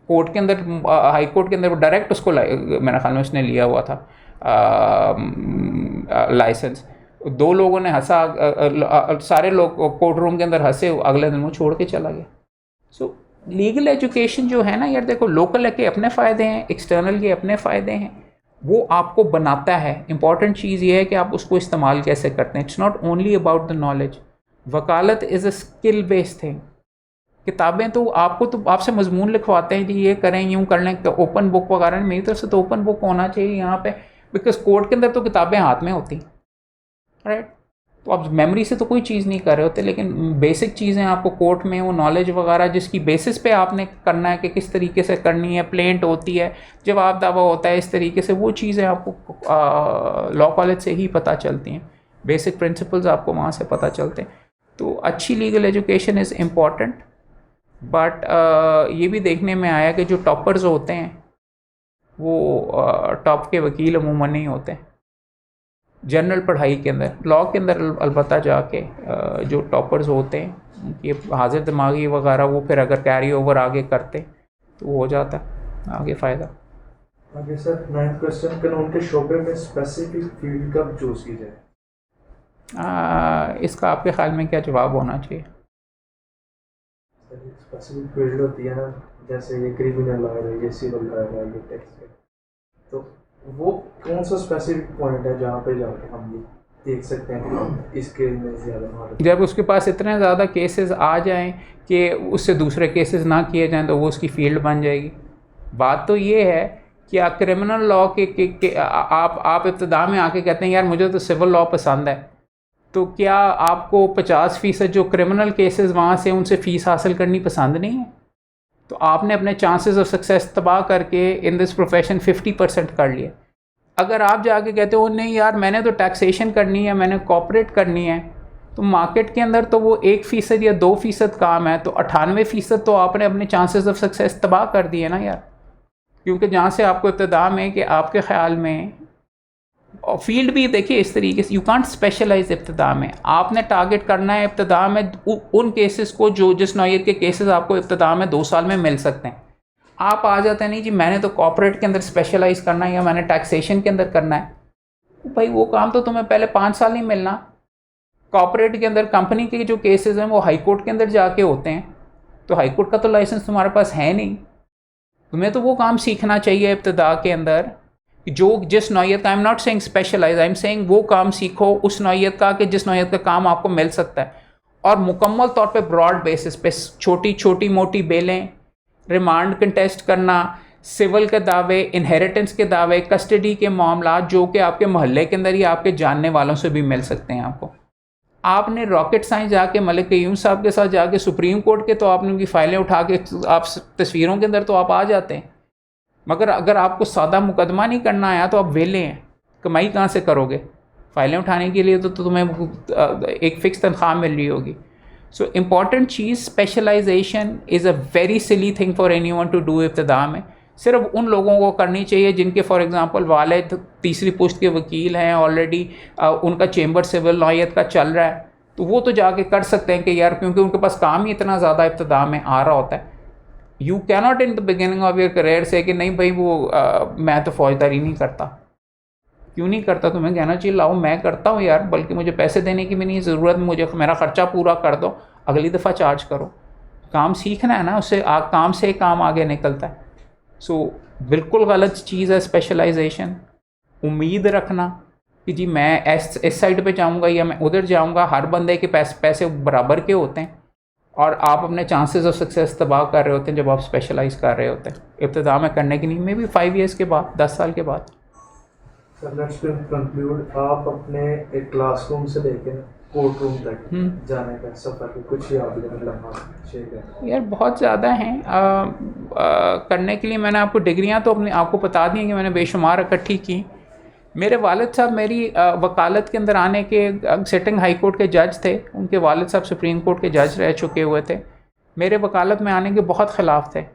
कोर्ट के अंदर, हाई कोर्ट के अंदर वो डायरेक्ट उसको मेरे ख्याल में उसने लिया हुआ था लाइसेंस। 2 लोगों ने हंसा, सारे लोग कोर्ट रूम के अंदर हंसे, अगले दिन वो छोड़ के चला गया। सो लीगल एजुकेशन जो है ना यार, देखो लोकल के अपने फ़ायदे हैं, एक्सटर्नल के अपने फ़ायदे हैं, वो आपको बनाता है। इंपॉर्टेंट चीज़ ये है कि आप उसको इस्तेमाल कैसे करते हैं। It's not only about the knowledge. वकालत is a skill based thing. किताबें तो आपको, तो आपसे मजमून लिखवाते हैं जी ये करें, यूँ कर लें, ओपन बुक वगैरह। मेरी तरफ से तो ओपन बुक होना चाहिए यहाँ पे, बिकॉज कोर्ट के अंदर तो किताबें हाथ में होती, राइट। तो आप मेमोरी से तो कोई चीज़ नहीं कर रहे होते, लेकिन बेसिक चीज़ें आपको कोर्ट में वो नॉलेज वगैरह जिसकी बेसिस पे आपने करना है कि किस तरीके से करनी है, प्लेंट होती है, जवाब दावा होता है, इस तरीके से वो चीज़ें आपको लॉ कॉलेज से ही पता चलती हैं। बेसिक प्रिंसिपल्स आपको वहाँ से पता चलते हैं। तो अच्छी legal education is important. But ये भी देखने में आया कि जो टॉपर्स होते हैं वो टॉप के वकील अमूमन नहीं होते। जनरल पढ़ाई के अंदर, लॉ के अंदर अलबत्ता जाके जो टॉपर्स होते हैं उनकी हाजिर दिमागी वगैरह, वो फिर अगर कैरी ओवर आगे करते तो वो हो जाता आगे फ़ायदा। आगे सर 9th क्वेश्चन, कानून के शोबे में स्पेसिफिक फील्ड कब चूज़ की जाए? इसका आपके ख्याल में क्या जवाब होना चाहिए? स्पेसिफिक फील्ड होती है ना, जैसे ये क्रिमिनल लॉ है, ये सिविल लॉ है, ये टैक्स है, तो वो कौन सा स्पेसिफिक पॉइंट है जहाँ पे जाके हम ये देख सकते हैं कि इसके में ज़्यादा, जब उसके पास इतने ज़्यादा केसेस आ जाएं कि उससे दूसरे केसेस ना किए जाएं तो वो उसकी फील्ड बन जाएगी। बात तो ये है कि आप क्रिमिनल लॉ के आप इब्तिदा में आके कहते हैं यार मुझे तो सिविल लॉ पसंद है, तो क्या आपको 50% जो क्रिमिनल केसेस वहाँ से उनसे फ़ीस हासिल करनी पसंद नहीं है? तो आपने अपने चांसेस ऑफ सक्सेस तबाह करके इन दिस प्रोफेशन 50% कर लिए। अगर आप जाके कहते हो नहीं यार मैंने तो टैक्सेशन करनी है, मैंने कॉपरेट करनी है, तो मार्केट के अंदर तो वो 1% या 2% काम है, तो 98% तो आपने अपने चांसेस ऑफ सक्सेस तबाह कर दिए ना यार। क्योंकि जहाँ से आपको इब्तिदा में कि आपके ख्याल में, और फील्ड भी देखिए इस तरीके से, यू कांट स्पेशलाइज इब्तिदा में। आपने टारगेट करना है इब्तिदा में उन केसेस को जो जिस नौयत के केसेस आपको इब्तिदा में 2 साल में मिल सकते हैं। आप आ जाते हैं नहीं जी मैंने तो कॉर्पोरेट के अंदर स्पेशलाइज करना है या मैंने टैक्सेशन के अंदर करना है, भाई वो काम तो तुम्हें पहले 5 साल नहीं मिलना। कॉर्पोरेट के अंदर कंपनी के जो केसेस हैं वो हाई कोर्ट के अंदर जाके होते हैं, तो हाई कोर्ट का तो लाइसेंस तुम्हारे पास है नहीं। तुम्हें तो वो काम सीखना चाहिए इब्तिदा के अंदर जो जिस नौयत का, I am not saying specialize, I am saying वो काम सीखो उस नौयत का कि जिस नौयत का काम आपको मिल सकता है, और मुकम्मल तौर पे ब्रॉड बेसिस पे छोटी छोटी मोटी बेलें, रिमांड कंटेस्ट करना, सिविल के दावे, इनहेरिटेंस के दावे, कस्टडी के मामला जो कि आपके मोहल्ले के अंदर या आपके जानने वालों से भी मिल सकते हैं आपको। आपने रॉकेट साइंस जाके मलिक क़य्यूम साहब के साथ जाके सुप्रीम कोर्ट के, तो आपने उनकी फाइलें उठा के आप तस्वीरों के अंदर तो आप आ जाते हैं, मगर अगर आपको सादा मुकदमा नहीं करना आया तो आप वेले हैं, कमाई कहाँ से करोगे? फाइलें उठाने के लिए तो तुम्हें एक फ़िक्स तनख्वाह मिल रही होगी। सो इम्पॉर्टेंट चीज़ specialisation is a very silly thing for anyone to do इब्तिदा में। सिर्फ उन लोगों को करनी चाहिए जिनके फॉर एग्ज़ाम्पल वालिद तीसरी पुश्त के वकील हैं ऑलरेडी, उनका चेंबर सिविल नौयत का चल रहा है, तो वो तो जाके कर सकते हैं कि यार क्योंकि उनके पास काम ही इतना ज़्यादा इब्तिदा में आ रहा होता है। You cannot in the beginning of your career से कि नहीं भाई वो मैं तो फौजदारी नहीं करता। क्यों नहीं करता? तुम्हें कहना चाहिए लाओ मैं करता हूँ यार, बल्कि मुझे पैसे देने की भी नहीं ज़रूरत, मुझे मेरा ख़र्चा पूरा कर दो, अगली दफ़ा चार्ज करो। काम सीखना है ना, उससे काम से काम आगे निकलता है। सो बिल्कुल गलत चीज़ है स्पेशलाइजेशन। उम्मीद रखना कि जी मैं इस साइड पे जाऊँगा या मैं उधर जाऊँगा, हर बंदे के पैसे बराबर के होते हैं, और आप अपने चांसेस ऑफ सक्सेस तबाह कर रहे होते हैं जब आप स्पेशलाइज कर रहे होते हैं। इब्तिदा में करने की नहीं, मे बी 5 ईयर्स के बाद, 10 साल के बाद। सर लेट्स कंक्लूड, आप अपने एक क्लासरूम से लेकर कोर्ट रूम तक जाने का सफ़र के कुछ यादगार लम्हा शेयर करें। यार बहुत ज़्यादा हैं करने के लिए। मैंने आपको डिग्रियां तो अपने आपको बता दी हैं कि मैंने बेशुमार इकट्ठी की। मेरे वालिद साहब मेरी वकालत के अंदर आने के सिटिंग हाई कोर्ट के जज थे, उनके वालिद साहब सुप्रीम कोर्ट के जज रह चुके हुए थे। मेरे वकालत में आने के बहुत ख़िलाफ़ थे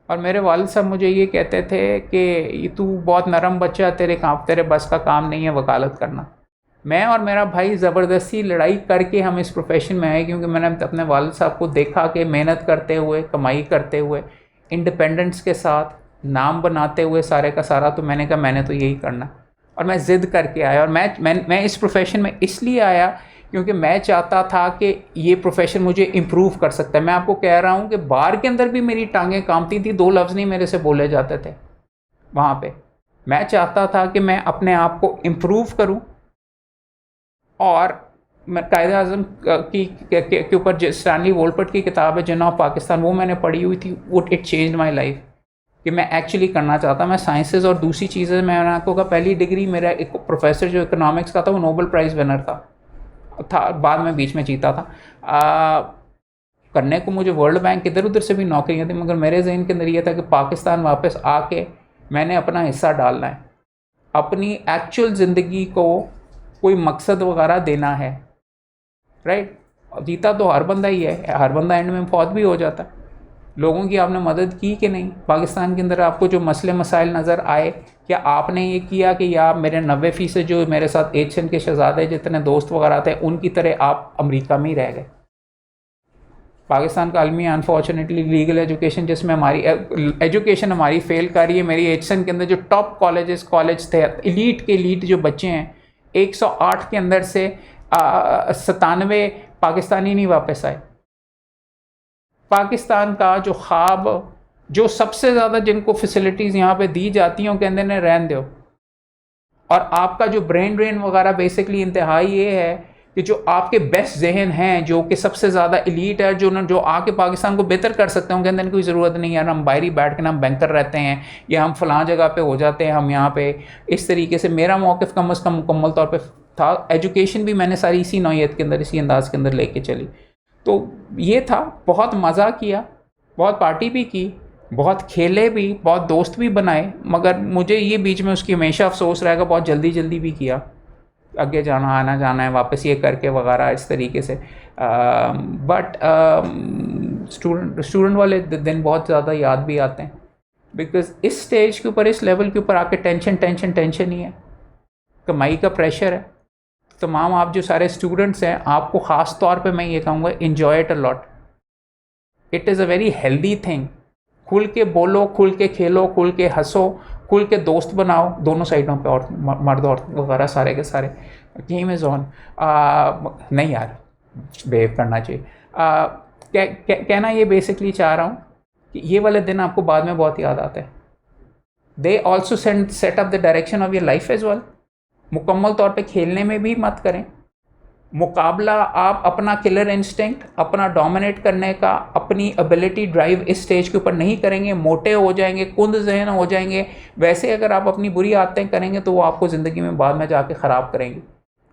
और मेरे वालिद साहब मुझे ये कहते थे कि तू बहुत नरम बच्चा, तेरे बस का काम नहीं है वकालत करना। मैं और मेरा भाई ज़बरदस्ती लड़ाई करके हम इस प्रोफेशन में आए, क्योंकि मैंने अपने वालिद साहब को देखा कि मेहनत करते हुए, कमाई करते हुए, इंडिपेंडेंस के साथ नाम बनाते हुए सारे का सारा। तो मैंने कहा मैंने तो यही करना, और मैं ज़िद करके आया। और मैं इस प्रोफेशन में इसलिए आया क्योंकि मैं चाहता था कि ये प्रोफेशन मुझे इम्प्रूव कर सकता है। मैं आपको कह रहा हूँ कि बार के अंदर भी मेरी टांगें कांपती थी, 2 लफ्ज़ नहीं मेरे से बोले जाते थे वहाँ पे। मैं चाहता था कि मैं अपने आप को इम्प्रूव करूँ, और मैं कायदे आज़म के ऊपर जो स्टैनली वोलपर्ट की किताब है जिन्ना ऑफ पाकिस्तान, वो मैंने पढ़ी हुई थी। वो इट चेंज माई लाइफ कि मैं एक्चुअली करना चाहता। मैं साइंसेज और दूसरी चीज़ें, मैंने आपको कहा पहली डिग्री मेरा एक प्रोफेसर जो इकोनॉमिक्स का था वो नोबेल प्राइज़ विनर था, बाद में बीच में जीता था। करने को मुझे वर्ल्ड बैंक इधर उधर से भी नौकरियाँ थी, मगर मेरे जहन के अंदर ये था कि पाकिस्तान वापस आके मैंने अपना हिस्सा डालना है, अपनी एक्चुअल ज़िंदगी को कोई मकसद वगैरह देना है, राइट। जीता तो हर बंदा ही है, हर बंदा एंड में फौत भी हो जाता है। लोगों की आपने मदद की कि नहीं? पाकिस्तान के अंदर आपको जो मसले मसाइल नज़र आए, क्या आपने ये किया कि या मेरे 90% जो मेरे साथ एशियन के शहजादे जितने दोस्त वगैरह थे उनकी तरह आप अमेरिका में ही रह गए? पाकिस्तान का अलमिया अनफॉर्चुनेटली लीगल एजुकेशन, जिसमें हमारी एजुकेशन हमारी फेल कर रही है। मेरी एशियन के अंदर जो टॉप कॉलेज थे, एलीट के एलीट जो बच्चे हैं, 108 के अंदर से 97 पाकिस्तानी नहीं वापस आए। पाकिस्तान का जो ख्वाब, जो सबसे ज़्यादा जिनको फैसिलिटीज़ यहाँ पे दी जाती हैं, कहते हैं रहन दो। और आपका जो ब्रेन ड्रेन वगैरह बेसिकली इंतहाई ये है कि जो आपके बेस्ट जहन हैं, जो कि सबसे ज़्यादा एलीट है, जो आके पाकिस्तान को बेहतर कर सकते हैं, कहते हैं कोई ज़रूरत नहीं यार, हम बाहर ही बैठ के ना हम बैंकर रहते हैं या हम फ़लाँ जगह पे हो जाते हैं, हम यहाँ पे। इस तरीके से मेरा मौक़िफ़ कम अज़ कम मुकम्मल तौर पर था। एजुकेशन भी मैंने सारी इसी नौइयत के अंदर, इसी अंदाज़ के अंदर लेके चली। तो ये था, बहुत मज़ा किया, बहुत पार्टी भी की, बहुत खेले भी, बहुत दोस्त भी बनाए, मगर मुझे ये बीच में उसकी हमेशा अफसोस रहेगा, बहुत जल्दी भी किया, आगे जाना आना जाना है वापस ये करके वगैरह इस तरीके से। बट स्टूडेंट वाले दिन बहुत ज़्यादा याद भी आते हैं, बिकॉज़ इस स्टेज के ऊपर, इस लेवल के ऊपर आके टेंशन ही है, कमाई का प्रेशर है। तमाम आप जो सारे स्टूडेंट्स हैं, आपको ख़ास तौर पे मैं ये कहूँगा, enjoy it a lot. It is a very healthy thing. खुल के बोलो, खुल के खेलो, खुल के हंसो, खुल के दोस्त बनाओ दोनों साइडों पे, और मर्द और वगैरह सारे के सारे। Game is on. नहीं यार, बिहेव करना चाहिए। कहना ये बेसिकली चाह रहा हूँ कि ये वाले दिन आपको बाद में बहुत याद आते हैं। They also set up the direction of your life as well. मुकम्मल तौर पे खेलने में भी मत करें मुकाबला। आप अपना किलर इंस्टिंक्ट, अपना डोमिनेट करने का, अपनी एबिलिटी ड्राइव इस स्टेज के ऊपर नहीं करेंगे, मोटे हो जाएंगे, कुंद जहन हो जाएंगे। वैसे अगर आप अपनी बुरी आदतें करेंगे तो वो आपको ज़िंदगी में बाद में जाके ख़राब करेंगी।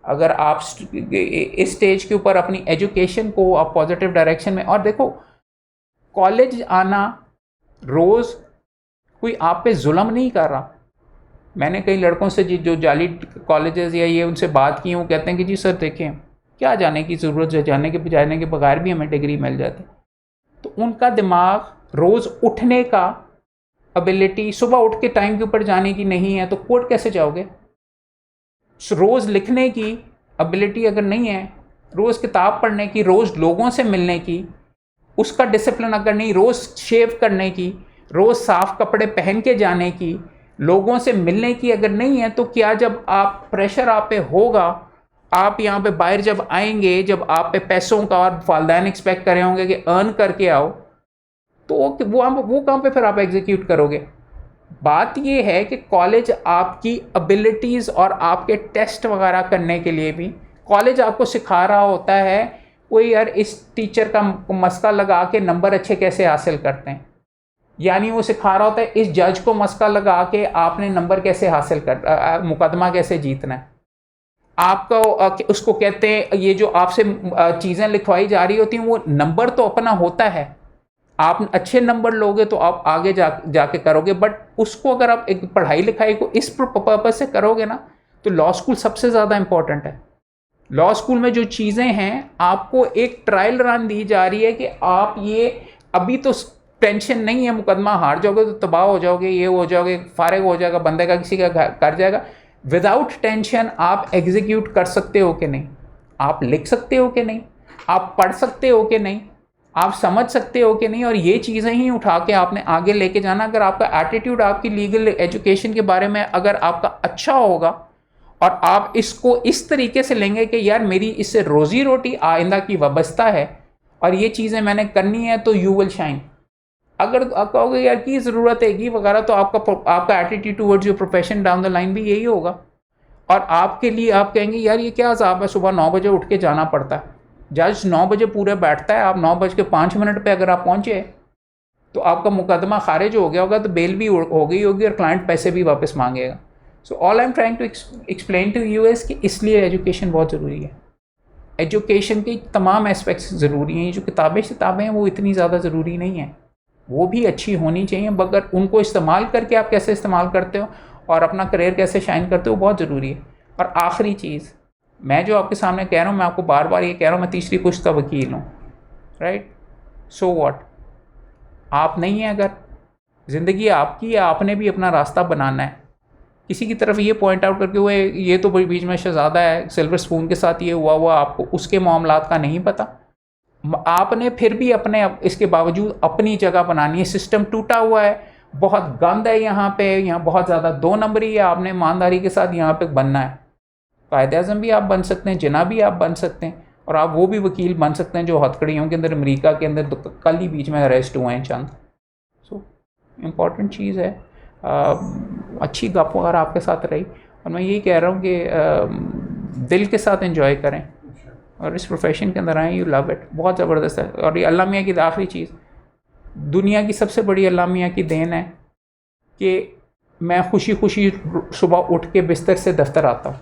अगर आप इस स्टेज के ऊपर अपनी एजुकेशन को आप पॉजिटिव डायरेक्शन में, और देखो कॉलेज आना रोज़ कोई आप पे जुल्म नहीं कर रहा। मैंने कई लड़कों से जो जाली कॉलेजेस या ये उनसे बात की, वो कहते हैं कि जी सर देखें, क्या जाने की ज़रूरत है, जाने के बगैर भी हमें डिग्री मिल जाती। तो उनका दिमाग रोज़ उठने का एबिलिटी, सुबह उठ के टाइम के ऊपर जाने की नहीं है, तो कोर्ट कैसे जाओगे? रोज़ लिखने की एबिलिटी अगर नहीं है, रोज़ किताब पढ़ने की, रोज़ लोगों से मिलने की, उसका डिसिप्लिन अगर नहीं, रोज़ शेव करने की, रोज़ साफ़ कपड़े पहन के जाने की, लोगों से मिलने की अगर नहीं है, तो क्या जब आप प्रेशर आप पे होगा, आप यहाँ पे बाहर जब आएंगे, जब आप पे पैसों का और वालिदैन एक्सपेक्ट कर रहे होंगे कि अर्न करके आओ, तो वो काम पे फिर आप एग्जीक्यूट करोगे। बात ये है कि कॉलेज आपकी एबिलिटीज़ और आपके टेस्ट वगैरह करने के लिए भी, कॉलेज आपको सिखा रहा होता है कोई यार इस टीचर का मस्का लगा के नंबर अच्छे कैसे हासिल करते हैं, यानी वो सिखा रहा होता है इस जज को मस्का लगा के आपने नंबर कैसे हासिल कर मुकदमा कैसे जीतना है। आपका उसको कहते हैं ये जो आपसे चीज़ें लिखवाई जा रही होती हैं वो नंबर तो अपना होता है, आप अच्छे नंबर लोगे तो आप आगे जाके करोगे, बट उसको अगर आप एक पढ़ाई लिखाई को इस पर्पज से करोगे ना तो लॉ स्कूल सबसे ज़्यादा इंपॉर्टेंट है। लॉ स्कूल में जो चीज़ें हैं आपको एक ट्रायल रन दी जा रही है कि आप ये अभी तो टेंशन नहीं है, मुकदमा हार जाओगे तो तबाह हो जाओगे, ये हो जाओगे, फारिग हो जाएगा बंदे का, किसी का कर जाएगा। विदाउट टेंशन आप एग्जीक्यूट कर सकते हो कि नहीं, आप लिख सकते हो कि नहीं, आप पढ़ सकते हो कि नहीं, आप समझ सकते हो कि नहीं, और ये चीज़ें ही उठा के आपने आगे लेके जाना। अगर आपका एटीट्यूड आपकी लीगल एजुकेशन के बारे में अगर आपका अच्छा होगा और आप इसको इस तरीके से लेंगे कि यार मेरी इससे रोज़ी रोटी आइंदा की वाबस्ता है और ये चीज़ें मैंने करनी है, तो यू विल शाइन। अगर आप कहोगे यार की ज़रूरत है कि वगैरह, तो आपका attitude towards your profession down the line भी यही होगा। और आपके लिए आप कहेंगे यार ये क्या अज़ाब है, सुबह 9 बजे उठ के जाना पड़ता है, जज 9 बजे पूरे बैठता है, आप 9:05 पे अगर आप पहुँचे तो आपका मुकदमा खारिज हो गया होगा, तो बेल भी हो गई होगी और क्लाइंट पैसे भी वापस मांगेगा। So all I am trying to explain to you is कि इसलिए एजुकेशन बहुत ज़रूरी है। एजुकेशन के तमाम एस्पेक्ट्स ज़रूरी हैं, जो किताबें हैं वो इतनी ज़्यादा ज़रूरी नहीं है, वो भी अच्छी होनी चाहिए, मगर उनको इस्तेमाल करके आप कैसे इस्तेमाल करते हो और अपना करियर कैसे शाइन करते हो बहुत ज़रूरी है। और आखिरी चीज़ मैं जो आपके सामने कह रहा हूँ, मैं आपको बार बार ये कह रहा हूँ, मैं तीसरी पुश्त का वकील हूँ, राइट। सो व्हाट, आप नहीं हैं, अगर ज़िंदगी आपकी है, आपने भी अपना रास्ता बनाना है। किसी की तरफ ये पॉइंट आउट करके हुए ये तो बीच में शहजादा है, सिल्वर स्पून के साथ ये हुआ आपको उसके मामलात का नहीं पता। आपने फिर भी अपने इसके बावजूद अपनी जगह बनानी है। सिस्टम टूटा हुआ है, बहुत गंद है यहाँ पे, यहाँ बहुत ज़्यादा 2 नंबरी है, आपने ईमानदारी के साथ यहाँ पे बनना है। कायदे आज़म भी आप बन सकते हैं, जिना भी आप बन सकते हैं, और आप वो भी वकील बन सकते हैं जो हथकड़ियों के अंदर अमेरिका के अंदर कल ही बीच में अरेस्ट हुए हैं चंद। सो इम्पॉर्टेंट चीज़ है। अच्छी गप अगर आपके साथ रही, और मैं यही कह रहा हूँ कि दिल के साथ एंजॉय करें और इस प्रोफेशन के अंदर आएँ, यू लव इट, बहुत ज़बरदस्त है। और ये अल्लाह मियाँ की आखिरी चीज़, दुनिया की सबसे बड़ी अल्लाह मियाँ की देन है कि मैं खुशी खुशी सुबह उठ के बिस्तर से दफ्तर आता हूँ।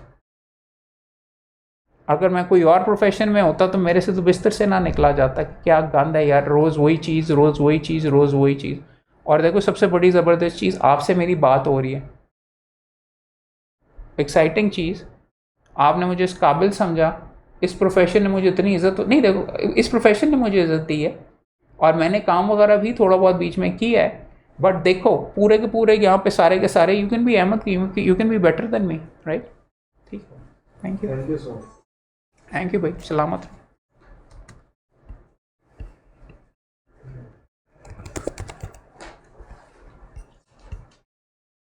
अगर मैं कोई और प्रोफेशन में होता तो मेरे से तो बिस्तर से ना निकला जाता कि क्या गंद है यार, रोज़ वही चीज़, रोज़ वही चीज़, रोज़ वही चीज़। और देखो सबसे बड़ी ज़बरदस्त चीज़, आपसे मेरी बात हो रही है, एक्साइटिंग चीज़, आपने मुझे इस काबिल समझा, इस प्रोफेशन ने मुझे इतनी इज़्ज़त नहीं, देखो इस प्रोफेशन ने मुझे इज़्ज़त दी है और मैंने काम वगैरह भी थोड़ा बहुत बीच में किया है, बट देखो पूरे के पूरे यहाँ पे सारे के सारे you can be Ahmed, you can be better than me, right. ठीक, thank you, thank you so much. Thank you भाई, सलामत।